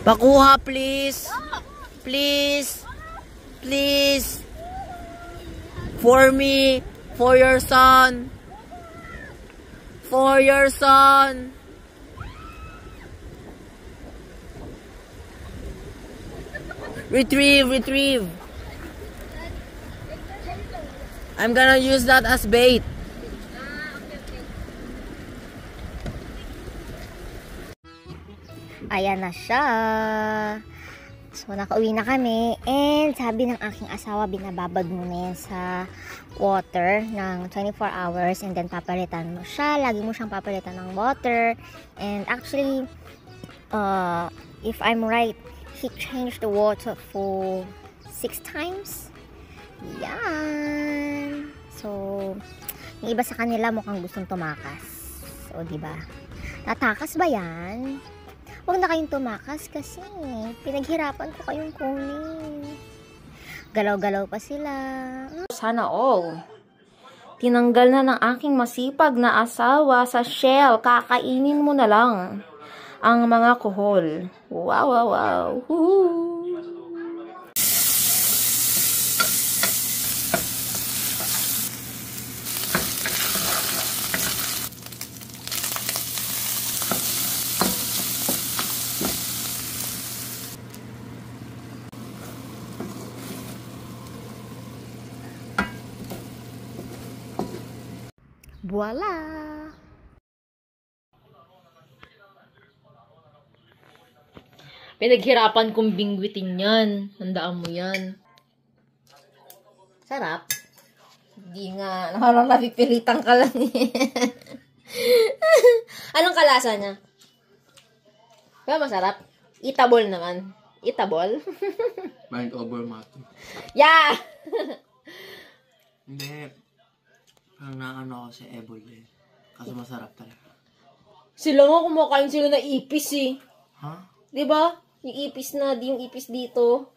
Pakuha, please. Please. Please. For me. For your son. For your son. Retrieve, retrieve. I'm gonna use that as bait. Ayan na siya. So, nakauwi na kami. And sabi ng aking asawa, binababad mo na yan sa water ng 24 hours. And then, papalitan mo siya. Lagi mo siyang papalitan ng water. And actually, if I'm right, he changed the water for 6 times. Yan. So, yung iba sa kanila mukhang gustong tumakas. So, diba? Tatakas ba yan? Huwag na kayong tumakas kasi pinaghirapan ko kayong kunin. Galaw-galaw pa sila. Sana all. Tinanggal na ng aking masipag na asawa sa shell. Kakainin mo na lang ang mga kuhol. Wow, wow, wow. Woohoo! Voila! Pinaghirapan kong bingwitin yan. Handaan mo yan. Sarap. Hindi nga. Parang napipilitan ka lang eh. Anong kalasa niya? Kaya masarap. Eatable naman. Eatable? Mind over matter. Yeah! Hindi. Parang naano ako sa Ebol eh. Kaso masarap talaga. Sila nga kumakain sila na ipis eh. Ha? Diba? Yung ipis na, yung ipis dito.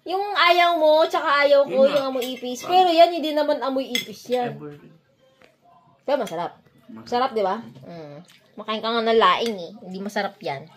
Yung ayaw mo, tsaka ayaw ko, yung amoy ipis. Pero yan, hindi naman amoy ipis yan. Pero masarap. Masarap, diba? Makain ka nga ng laing eh. Hindi masarap yan.